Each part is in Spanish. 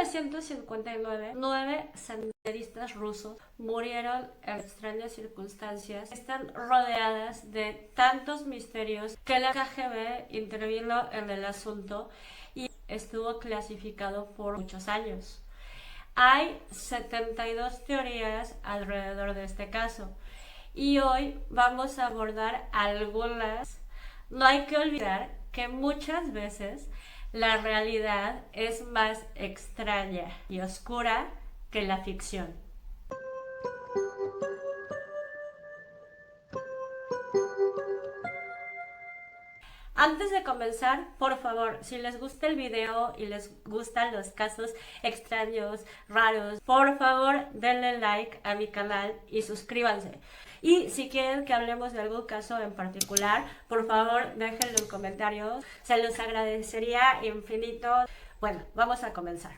1959, 9 senderistas rusos murieron en extrañas circunstancias. Están rodeadas de tantos misterios que la KGB intervino en el asunto y estuvo clasificado por muchos años. Hay 72 teorías alrededor de este caso y hoy vamos a abordar algunas. No hay que olvidar que muchas veces la realidad es más extraña y oscura que la ficción. Antes de comenzar, por favor, si les gusta el video y les gustan los casos extraños, raros, por favor denle like a mi canal y suscríbanse. Y si quieren que hablemos de algún caso en particular, por favor déjenlo en comentarios, se los agradecería infinito. Bueno, vamos a comenzar.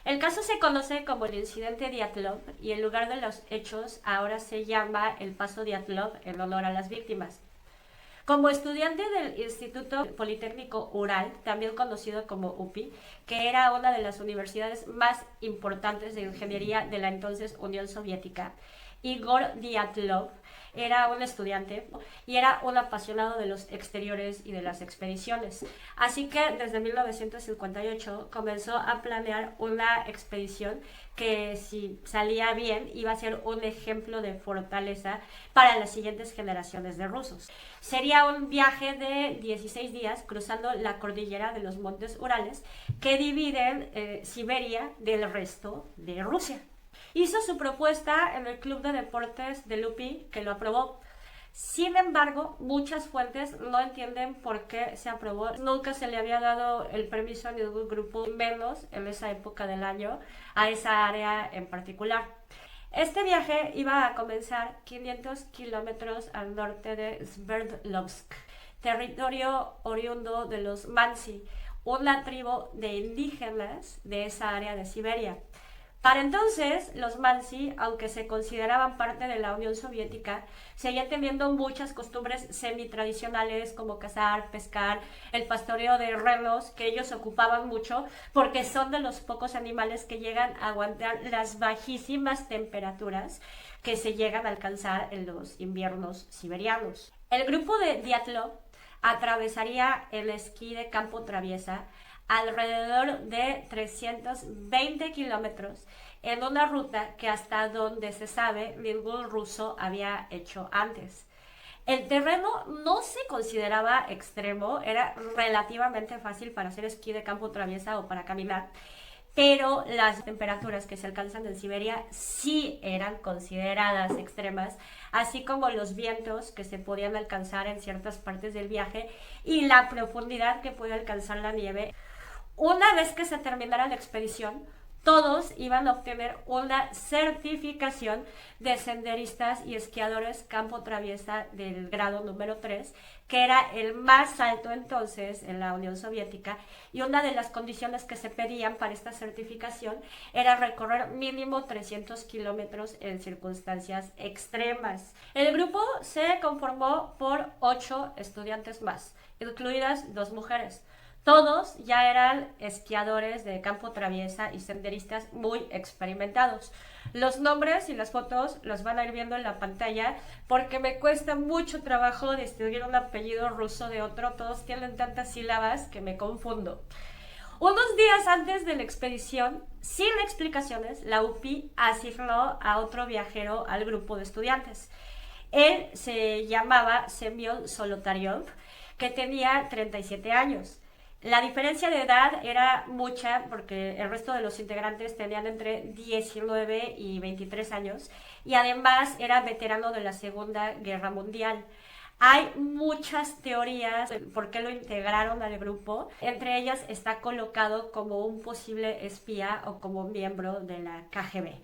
El caso se conoce como el incidente Dyatlov y el lugar de los hechos ahora se llama el Paso Dyatlov en honor a las víctimas. Como estudiante del Instituto Politécnico Ural, también conocido como UPI, que era una de las universidades más importantes de ingeniería de la entonces Unión Soviética, Igor Dyatlov era un estudiante y era un apasionado de los exteriores y de las expediciones. Así que desde 1958 comenzó a planear una expedición que, si salía bien, iba a ser un ejemplo de fortaleza para las siguientes generaciones de rusos. Sería un viaje de 16 días cruzando la cordillera de los montes Urales que dividen Siberia del resto de Rusia. Hizo su propuesta en el Club de Deportes de UPI, que lo aprobó. Sin embargo, muchas fuentes no entienden por qué se aprobó. Nunca se le había dado el permiso a ningún grupo, menos en esa época del año, a esa área en particular. Este viaje iba a comenzar 500 kilómetros al norte de Sverdlovsk, territorio oriundo de los Mansi, una tribu de indígenas de esa área de Siberia. Para entonces, los Mansi, aunque se consideraban parte de la Unión Soviética, seguían teniendo muchas costumbres semi-tradicionales como cazar, pescar, el pastoreo de renos, que ellos ocupaban mucho porque son de los pocos animales que llegan a aguantar las bajísimas temperaturas que se llegan a alcanzar en los inviernos siberianos. El grupo de Dyatlov atravesaría el esquí de campo traviesa alrededor de 320 kilómetros en una ruta que, hasta donde se sabe, ningún ruso había hecho antes. El terreno no se consideraba extremo, era relativamente fácil para hacer esquí de campo traviesa o para caminar, pero las temperaturas que se alcanzan en Siberia sí eran consideradas extremas, así como los vientos que se podían alcanzar en ciertas partes del viaje y la profundidad que puede alcanzar la nieve. Una vez que se terminara la expedición, todos iban a obtener una certificación de senderistas y esquiadores campo traviesa del grado número 3, que era el más alto entonces en la Unión Soviética, y una de las condiciones que se pedían para esta certificación era recorrer mínimo 300 kilómetros en circunstancias extremas. El grupo se conformó por 8 estudiantes más, incluidas 2 mujeres. Todos ya eran esquiadores de campo traviesa y senderistas muy experimentados. Los nombres y las fotos los van a ir viendo en la pantalla porque me cuesta mucho trabajo distinguir un apellido ruso de otro. Todos tienen tantas sílabas que me confundo. Unos días antes de la expedición, sin explicaciones, la UPI asignó a otro viajero al grupo de estudiantes. Él se llamaba Semyon Solotaryov, que tenía 37 años. La diferencia de edad era mucha porque el resto de los integrantes tenían entre 19 y 23 años y además era veterano de la Segunda Guerra Mundial. Hay muchas teorías de por qué lo integraron al grupo. Entre ellas está colocado como un posible espía o como miembro de la KGB.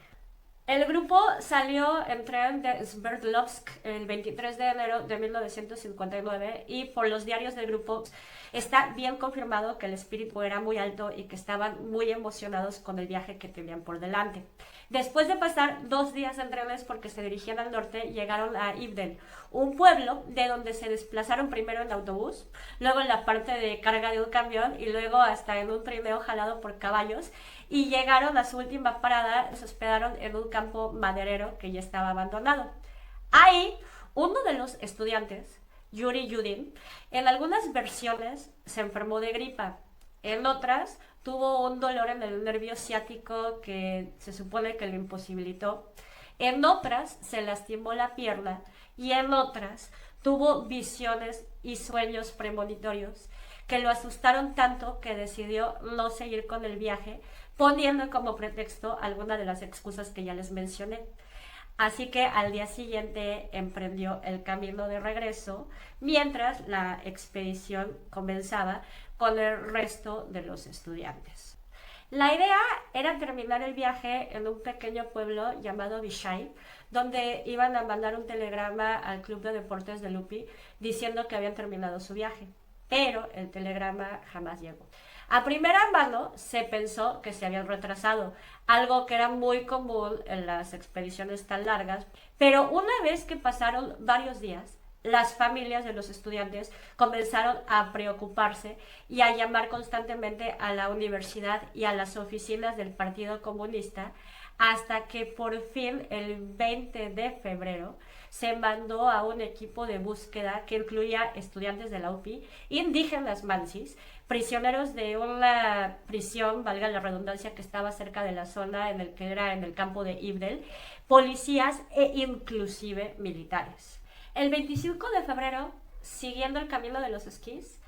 El grupo salió en tren de Sverdlovsk el 23 de enero de 1959 y por los diarios del grupo está bien confirmado que el espíritu era muy alto y que estaban muy emocionados con el viaje que tenían por delante. Después de pasar 2 días en trenes porque se dirigían al norte, llegaron a Ivdel, un pueblo de donde se desplazaron primero en autobús, luego en la parte de carga de un camión y luego hasta en un trineo jalado por caballos, y llegaron a su última parada, se hospedaron en un campo maderero que ya estaba abandonado. Ahí, uno de los estudiantes, Yuri Yudin, en algunas versiones se enfermó de gripa, en otras tuvo un dolor en el nervio ciático que se supone que lo imposibilitó, en otras se lastimó la pierna y en otras tuvo visiones y sueños premonitorios que lo asustaron tanto que decidió no seguir con el viaje, poniendo como pretexto alguna de las excusas que ya les mencioné. Así que al día siguiente emprendió el camino de regreso, mientras la expedición comenzaba con el resto de los estudiantes. La idea era terminar el viaje en un pequeño pueblo llamado Vishai, donde iban a mandar un telegrama al Club de Deportes de Lupi diciendo que habían terminado su viaje, pero el telegrama jamás llegó. A primera mano se pensó que se habían retrasado, algo que era muy común en las expediciones tan largas, pero una vez que pasaron varios días, las familias de los estudiantes comenzaron a preocuparse y a llamar constantemente a la universidad y a las oficinas del Partido Comunista, hasta que por fin el 20 de febrero se mandó a un equipo de búsqueda que incluía estudiantes de la UPI, indígenas mansis, prisioneros de una prisión, valga la redundancia, que estaba cerca de la zona en el que era en el campo de Ivdel, policías e inclusive militares. El 25 de febrero, siguiendo el camino de los esquís,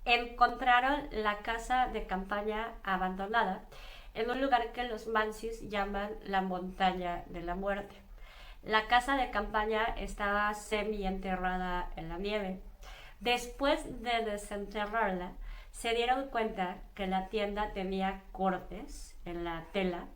encontraron la casa de campaña abandonada en un lugar que los mansis llaman la montaña de la muerte. La casa de campaña estaba semi-enterrada en la nieve. Después de desenterrarla, se dieron cuenta que la tienda tenía cortes en la tela,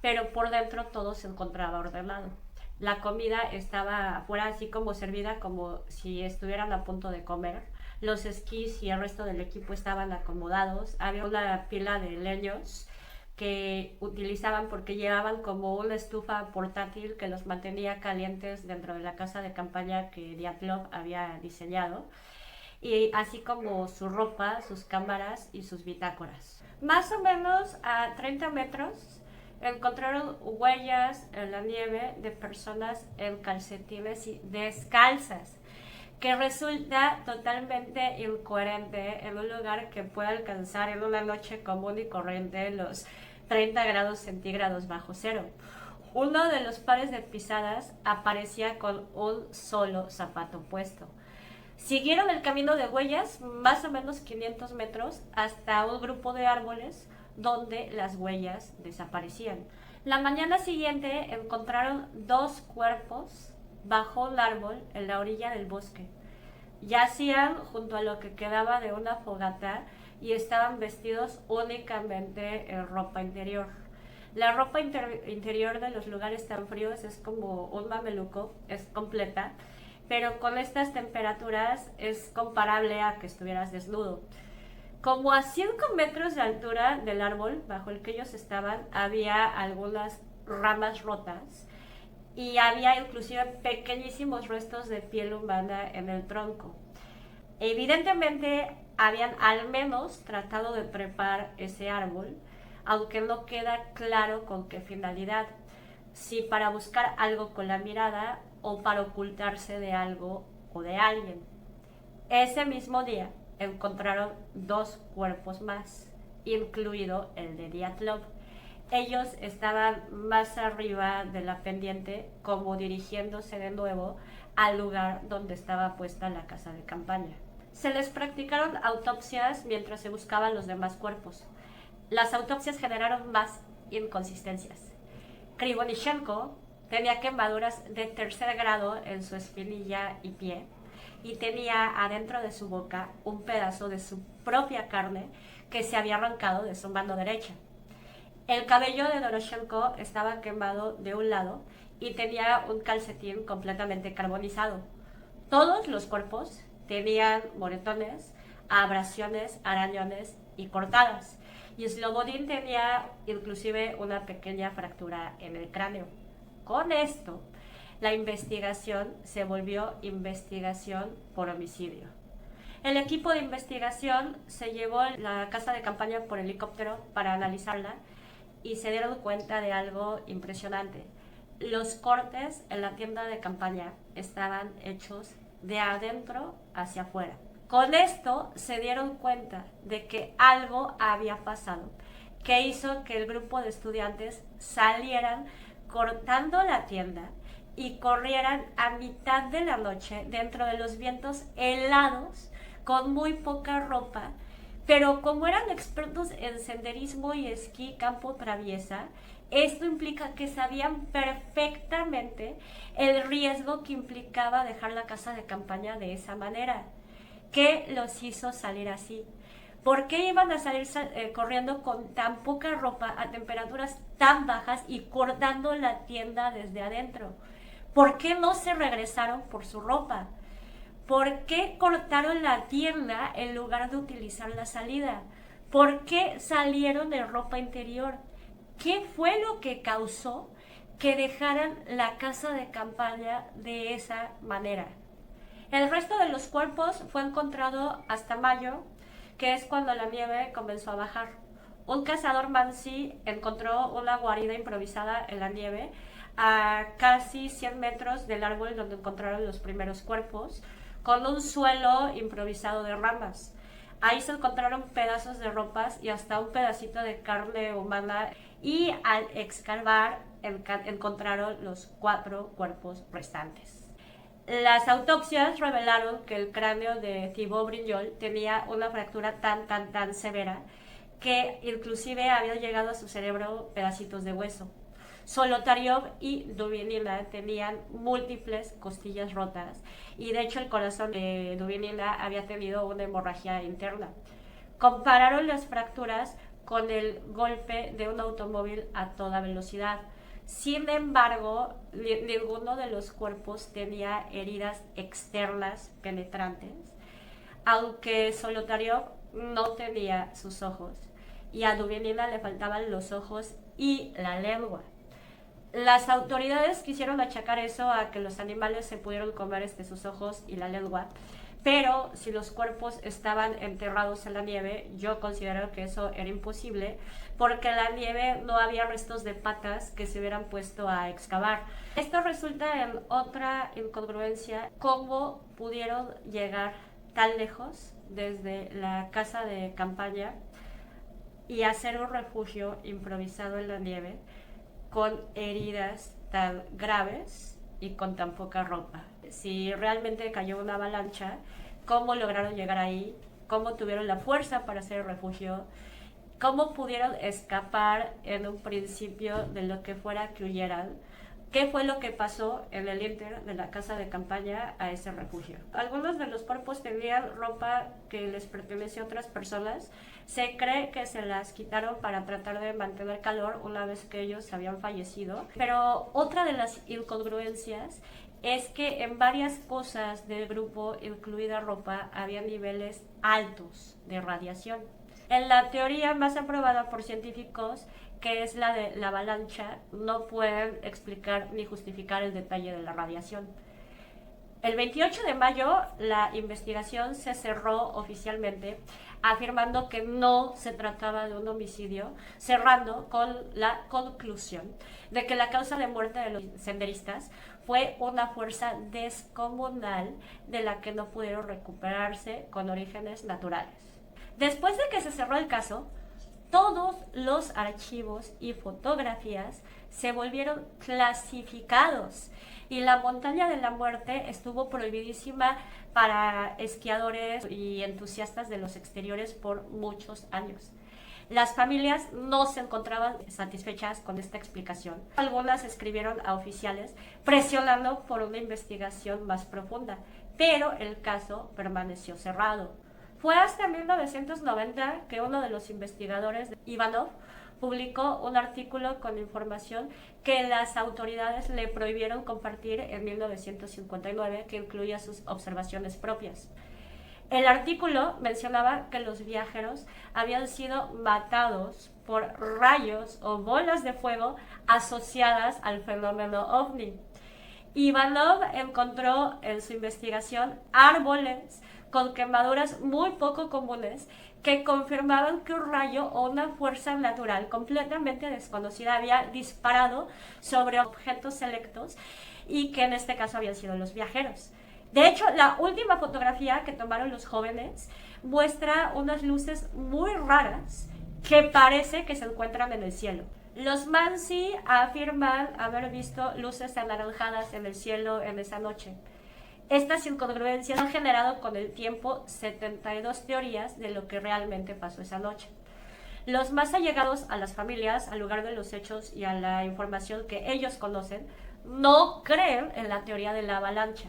pero por dentro todo se encontraba ordenado. La comida estaba afuera así como servida como si estuvieran a punto de comer. Los esquís y el resto del equipo estaban acomodados. Había una pila de leños que utilizaban porque llevaban como una estufa portátil que los mantenía calientes dentro de la casa de campaña que Dyatlov había diseñado, y así como su ropa, sus cámaras y sus bitácoras. Más o menos a 30 metros encontraron huellas en la nieve de personas en calcetines y descalzas, que resulta totalmente incoherente en un lugar que puede alcanzar en una noche común y corriente los 30 grados centígrados bajo cero. Uno de los pares de pisadas aparecía con un solo zapato puesto. Siguieron el camino de huellas, más o menos 500 metros, hasta un grupo de árboles donde las huellas desaparecían. La mañana siguiente encontraron 2 cuerpos bajo un árbol en la orilla del bosque. Yacían junto a lo que quedaba de una fogata y estaban vestidos únicamente en ropa interior. La ropa interior de los lugares tan fríos es como un mameluco, es completa, pero con estas temperaturas es comparable a que estuvieras desnudo. Como a 5 metros de altura del árbol bajo el que ellos estaban, había algunas ramas rotas y había inclusive pequeñísimos restos de piel humana en el tronco. Evidentemente habían al menos tratado de trepar ese árbol, aunque no queda claro con qué finalidad, si para buscar algo con la mirada o para ocultarse de algo o de alguien. Ese mismo día encontraron 2 cuerpos más, incluido el de Dyatlov. Ellos estaban más arriba de la pendiente, como dirigiéndose de nuevo al lugar donde estaba puesta la casa de campaña. Se les practicaron autopsias mientras se buscaban los demás cuerpos. Las autopsias generaron más inconsistencias. Krivonichenko tenía quemaduras de 3er grado en su espinilla y pie, y tenía adentro de su boca un pedazo de su propia carne que se había arrancado de su mano derecha. El cabello de Doroshenko estaba quemado de un lado y tenía un calcetín completamente carbonizado. Todos los cuerpos tenían moretones, abrasiones, arañones y cortadas. y Slobodin tenía inclusive una pequeña fractura en el cráneo. Con esto, la investigación se volvió investigación por homicidio. El equipo de investigación se llevó la casa de campaña por helicóptero para analizarla y se dieron cuenta de algo impresionante. Los cortes en la tienda de campaña estaban hechos de adentro hacia afuera. Con esto se dieron cuenta de que algo había pasado, que hizo que el grupo de estudiantes salieran cortando la tienda y corrieran a mitad de la noche dentro de los vientos helados, con muy poca ropa, pero como eran expertos en senderismo y esquí campo traviesa, esto implica que sabían perfectamente el riesgo que implicaba dejar la casa de campaña de esa manera. ¿Qué los hizo salir así? ¿Por qué iban a salir corriendo con tan poca ropa a temperaturas tan bajas y cortando la tienda desde adentro? ¿Por qué no se regresaron por su ropa? ¿Por qué cortaron la tienda en lugar de utilizar la salida? ¿Por qué salieron de ropa interior? ¿Qué fue lo que causó que dejaran la casa de campaña de esa manera? El resto de los cuerpos fue encontrado hasta mayo, que es cuando la nieve comenzó a bajar. Un cazador Mansi encontró una guarida improvisada en la nieve a casi 100 metros del árbol donde encontraron los primeros cuerpos, con un suelo improvisado de ramas. Ahí se encontraron pedazos de ropas y hasta un pedacito de carne humana, y al excavar encontraron los 4 cuerpos restantes. Las autopsias revelaron que el cráneo de Thibaut Brignol tenía una fractura tan severa que inclusive había llegado a su cerebro pedacitos de hueso. Solotaryov y Dubinina tenían múltiples costillas rotas y de hecho el corazón de Dubinina había tenido una hemorragia interna. Compararon las fracturas con el golpe de un automóvil a toda velocidad. Sin embargo, ninguno de los cuerpos tenía heridas externas penetrantes, aunque Solotaryov no tenía sus ojos y a Dubinina le faltaban los ojos y la lengua. Las autoridades quisieron achacar eso a que los animales se pudieron comer sus ojos y la lengua, pero si los cuerpos estaban enterrados en la nieve, yo considero que eso era imposible, porque en la nieve no había restos de patas que se hubieran puesto a excavar. Esto resulta en otra incongruencia: cómo pudieron llegar tan lejos desde la casa de campaña y hacer un refugio improvisado en la nieve con heridas tan graves y con tan poca ropa. Si realmente cayó una avalancha, ¿cómo lograron llegar ahí? ¿Cómo tuvieron la fuerza para hacer el refugio? ¿Cómo pudieron escapar en un principio de lo que fuera que huyeran? ¿Qué fue lo que pasó en el inter de la casa de campaña a ese refugio? Algunos de los cuerpos tenían ropa que les pertenecía a otras personas. Se cree que se las quitaron para tratar de mantener calor una vez que ellos habían fallecido. Pero otra de las incongruencias es que en varias cosas del grupo, incluida ropa, había niveles altos de radiación. En la teoría más aprobada por científicos, que es la de la avalancha, no pueden explicar ni justificar el detalle de la radiación. El 28 de mayo la investigación se cerró oficialmente, afirmando que no se trataba de un homicidio, cerrando con la conclusión de que la causa de muerte de los senderistas fue una fuerza descomunal de la que no pudieron recuperarse con orígenes naturales. Después de que se cerró el caso, todos los archivos y fotografías se volvieron clasificados y la montaña de la muerte estuvo prohibidísima para esquiadores y entusiastas de los exteriores por muchos años. Las familias no se encontraban satisfechas con esta explicación. Algunas escribieron a oficiales presionando por una investigación más profunda, pero el caso permaneció cerrado. Fue hasta 1990 que uno de los investigadores, Ivanov, publicó un artículo con información que las autoridades le prohibieron compartir en 1959, que incluía sus observaciones propias. El artículo mencionaba que los viajeros habían sido matados por rayos o bolas de fuego asociadas al fenómeno ovni. Ivanov encontró en su investigación árboles con quemaduras muy poco comunes que confirmaban que un rayo o una fuerza natural completamente desconocida había disparado sobre objetos selectos y que en este caso habían sido los viajeros. De hecho, la última fotografía que tomaron los jóvenes muestra unas luces muy raras que parece que se encuentran en el cielo. Los Mansi afirman haber visto luces anaranjadas en el cielo en esa noche. Estas incongruencias han generado con el tiempo 72 teorías de lo que realmente pasó esa noche. Los más allegados a las familias, al lugar de los hechos y a la información que ellos conocen, no creen en la teoría de la avalancha.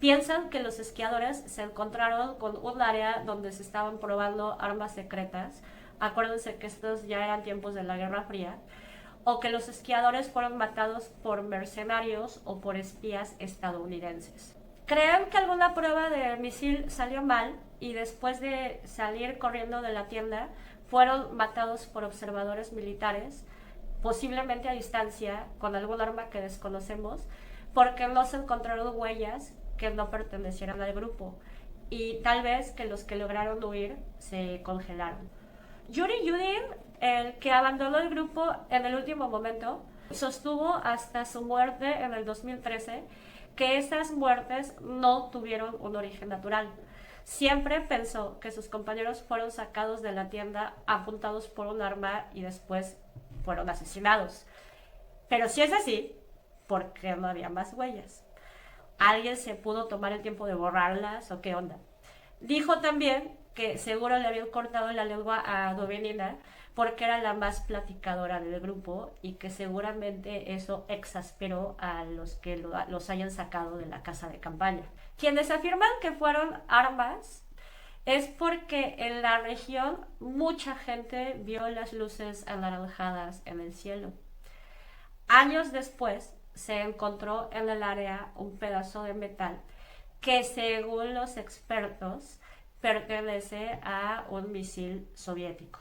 Piensan que los esquiadores se encontraron con un área donde se estaban probando armas secretas. Acuérdense que estos ya eran tiempos de la Guerra Fría. O que los esquiadores fueron matados por mercenarios o por espías estadounidenses. Creen que alguna prueba de misil salió mal y después de salir corriendo de la tienda fueron matados por observadores militares, posiblemente a distancia, con algún arma que desconocemos, porque no se encontraron huellas que no pertenecieran al grupo y tal vez que los que lograron huir se congelaron. Yuri Yudin, el que abandonó el grupo en el último momento, sostuvo hasta su muerte en el 2013 que esas muertes no tuvieron un origen natural. Siempre pensó que sus compañeros fueron sacados de la tienda apuntados por un arma y después fueron asesinados. Pero si es así, ¿por qué no había más huellas? ¿Alguien se pudo tomar el tiempo de borrarlas o qué onda? Dijo también que seguro le habían cortado la lengua a Dovenina porque era la más platicadora del grupo y que seguramente eso exasperó a los que los hayan sacado de la casa de campaña. Quienes afirman que fueron armas es porque en la región mucha gente vio las luces anaranjadas en el cielo. Años después se encontró en el área un pedazo de metal que según los expertos pertenece a un misil soviético.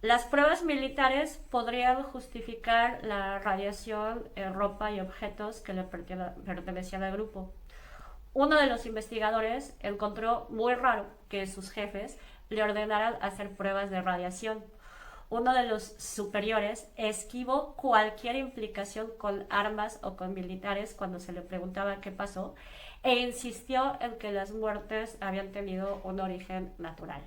Las pruebas militares podrían justificar la radiación en ropa y objetos que le pertenecían al grupo. Uno de los investigadores encontró muy raro que sus jefes le ordenaran hacer pruebas de radiación. Uno de los superiores esquivó cualquier implicación con armas o con militares cuando se le preguntaba qué pasó e insistió en que las muertes habían tenido un origen natural.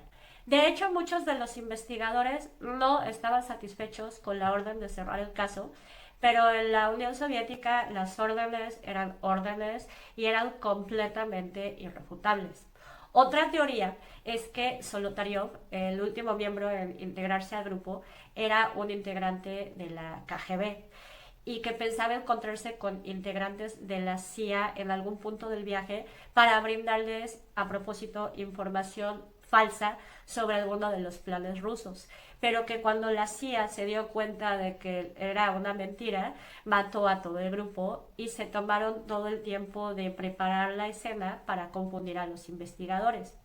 De hecho, muchos de los investigadores no estaban satisfechos con la orden de cerrar el caso, pero en la Unión Soviética las órdenes eran órdenes y eran completamente irrefutables. Otra teoría es que Solotaryov, el último miembro en integrarse al grupo, era un integrante de la KGB y que pensaba encontrarse con integrantes de la CIA en algún punto del viaje para brindarles a propósito información falsa sobre alguno de los planes rusos, pero que cuando la CIA se dio cuenta de que era una mentira, mató a todo el grupo y se tomaron todo el tiempo de preparar la escena para confundir a los investigadores.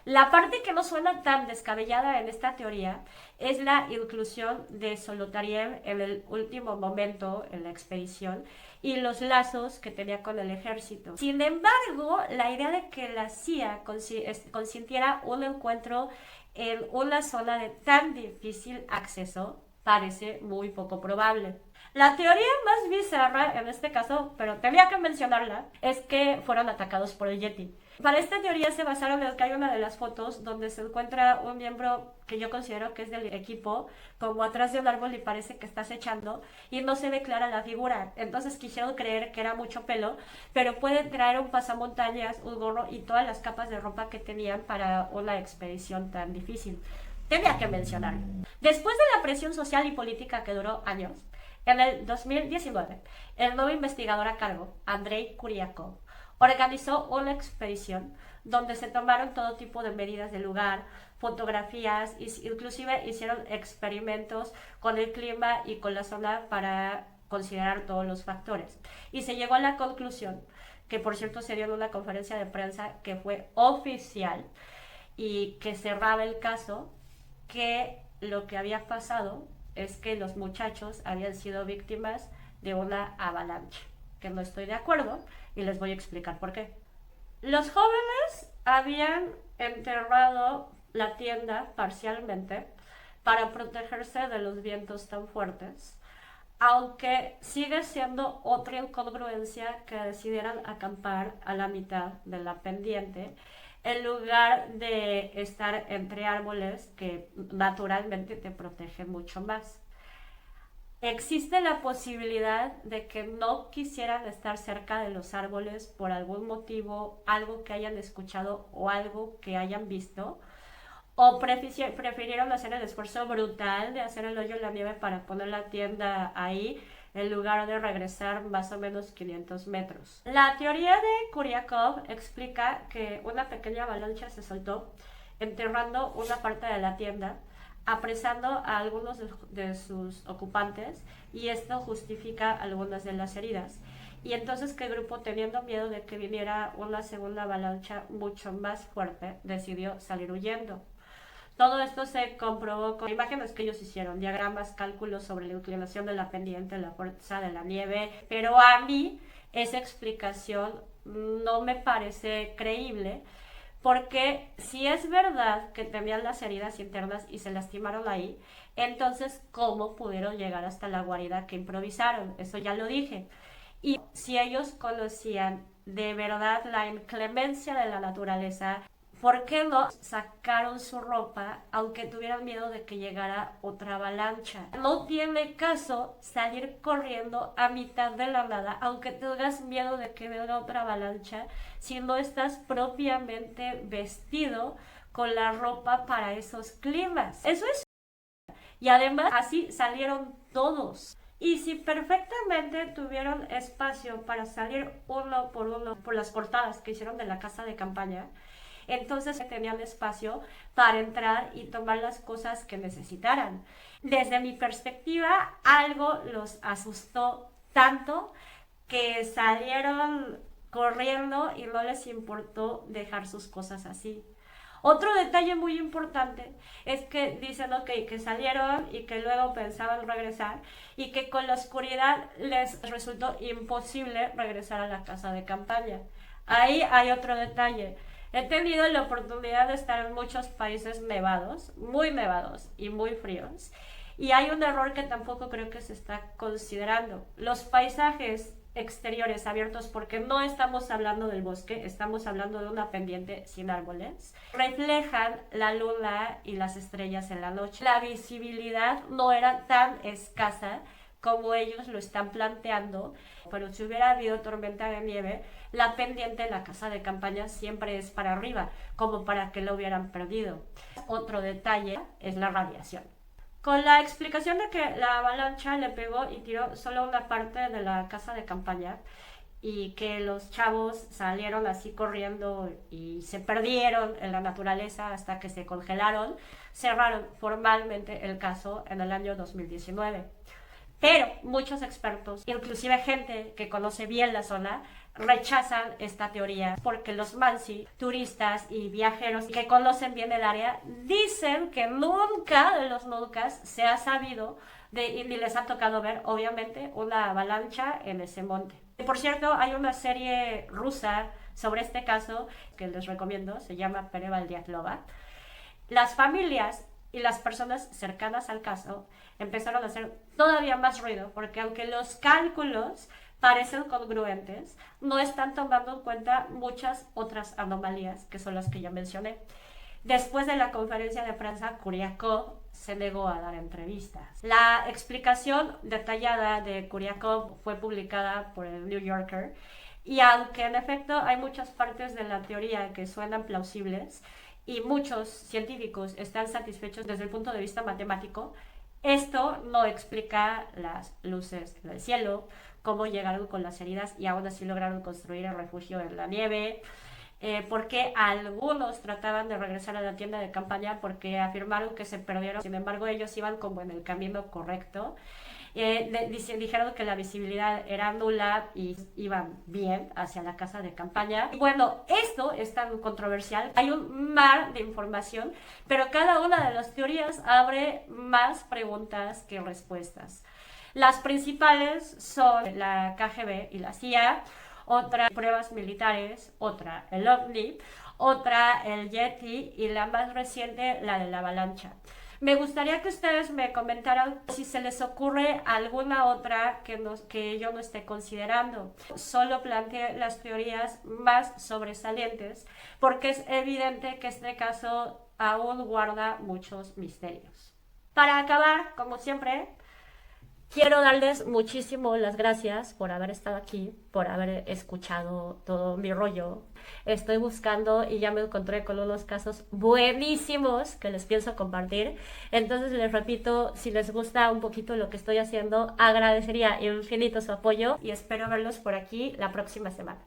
La parte que no suena tan descabellada en esta teoría es la inclusión de Solotaryov en el último momento en la expedición y los lazos que tenía con el ejército. Sin embargo, la idea de que la CIA consintiera un encuentro en una zona de tan difícil acceso parece muy poco probable. La teoría más bizarra en este caso, pero tenía que mencionarla, es que fueron atacados por el Yeti. Para esta teoría se basaron en que hay una de las fotos donde se encuentra un miembro que yo considero que es del equipo, como atrás de un árbol y parece que está acechando y no se ve clara la figura. Entonces quisieron creer que era mucho pelo, pero puede traer un pasamontañas, un gorro y todas las capas de ropa que tenían para una expedición tan difícil. Tenía que mencionarlo. Después de la presión social y política que duró años, en el 2019, el nuevo investigador a cargo, Andrei Kuryakov, organizó una expedición donde se tomaron todo tipo de medidas del lugar, fotografías, inclusive hicieron experimentos con el clima y con la zona para considerar todos los factores. Y se llegó a la conclusión, que por cierto se dio en una conferencia de prensa que fue oficial, y que cerraba el caso, que lo que había pasado es que los muchachos habían sido víctimas de una avalancha, que no estoy de acuerdo y les voy a explicar por qué. Los jóvenes habían enterrado la tienda parcialmente para protegerse de los vientos tan fuertes, aunque sigue siendo otra incongruencia que decidieran acampar a la mitad de la pendiente en lugar de estar entre árboles que naturalmente te protegen mucho más. Existe la posibilidad de que no quisieran estar cerca de los árboles por algún motivo, algo que hayan escuchado o algo que hayan visto, o prefirieron hacer el esfuerzo brutal de hacer el hoyo en la nieve para poner la tienda ahí en lugar de regresar más o menos 500 metros. La teoría de Kuryakov explica que una pequeña avalancha se soltó, enterrando una parte de la tienda, apresando a algunos de sus ocupantes, y esto justifica algunas de las heridas. Y entonces que el grupo, teniendo miedo de que viniera una segunda avalancha mucho más fuerte, decidió salir huyendo. Todo esto se comprobó con imágenes que ellos hicieron, diagramas, cálculos sobre la inclinación de la pendiente, la fuerza de la nieve, pero a mí esa explicación no me parece creíble, porque si es verdad que tenían las heridas internas y se lastimaron ahí, entonces ¿cómo pudieron llegar hasta la guarida que improvisaron? Eso ya lo dije. Y si ellos conocían de verdad la inclemencia de la naturaleza, ¿por qué no sacaron su ropa aunque tuvieran miedo de que llegara otra avalancha? No tiene caso salir corriendo a mitad de la nada, aunque tengas miedo de que venga otra avalancha, si no estás propiamente vestido con la ropa para esos climas. Eso es. Y además así salieron todos. Y si perfectamente tuvieron espacio para salir uno por las cortadas que hicieron de la casa de campaña, entonces tenían espacio para entrar y tomar las cosas que necesitaran. Desde mi perspectiva, algo los asustó tanto que salieron corriendo y no les importó dejar sus cosas así. Otro detalle muy importante es que dicen que salieron y que luego pensaban regresar y que con la oscuridad les resultó imposible regresar a la casa de campaña. Ahí hay otro detalle. He tenido la oportunidad de estar en muchos países nevados y muy fríos, y hay un error que tampoco creo que se está considerando. Los paisajes exteriores abiertos, porque no estamos hablando del bosque, estamos hablando de una pendiente sin árboles, reflejan la luna y las estrellas en la noche. La visibilidad no era tan escasa como ellos lo están planteando, pero si hubiera habido tormenta de nieve, la pendiente en la casa de campaña siempre es para arriba, como para que lo hubieran perdido. Otro detalle es la radiación. Con la explicación de que la avalancha le pegó y tiró solo una parte de la casa de campaña y que los chavos salieron así corriendo y se perdieron en la naturaleza hasta que se congelaron, cerraron formalmente el caso en el año 2019. Pero muchos expertos, inclusive gente que conoce bien la zona, rechazan esta teoría porque los Mansi, turistas y viajeros que conocen bien el área, dicen que nunca de los nunca se ha sabido y ni les ha tocado ver, obviamente, una avalancha en ese monte. Por cierto, hay una serie rusa sobre este caso que les recomiendo, se llama Pereval Diatlova. Las familias y las personas cercanas al caso empezaron a hacer todavía más ruido, porque aunque los cálculos parecen congruentes, no están tomando en cuenta muchas otras anomalías que son las que ya mencioné. Después de la conferencia de prensa, Kuryakov se negó a dar entrevistas. La explicación detallada de Kuryakov fue publicada por el New Yorker, y aunque en efecto hay muchas partes de la teoría que suenan plausibles y muchos científicos están satisfechos desde el punto de vista matemático, esto no explica las luces en el cielo, cómo llegaron con las heridas y aún así lograron construir el refugio en la nieve, porque algunos trataban de regresar a la tienda de campaña porque afirmaron que se perdieron, sin embargo ellos iban como en el camino correcto. Dijeron que la visibilidad era nula y iban bien hacia la casa de campaña. Y bueno, esto es tan controversial. Hay un mar de información, pero cada una de las teorías abre más preguntas que respuestas. Las principales son la KGB y la CIA, otra pruebas militares, otra el OVNI, otra el Yeti y la más reciente la de la avalancha. Me gustaría que ustedes me comentaran si se les ocurre alguna otra que yo no esté considerando. Solo planteé las teorías más sobresalientes porque es evidente que este caso aún guarda muchos misterios. Para acabar, como siempre, quiero darles muchísimo las gracias por haber estado aquí, por haber escuchado todo mi rollo. Estoy buscando y ya me encontré con unos casos buenísimos que les pienso compartir. Entonces les repito, si les gusta un poquito lo que estoy haciendo, agradecería infinito su apoyo y espero verlos por aquí la próxima semana.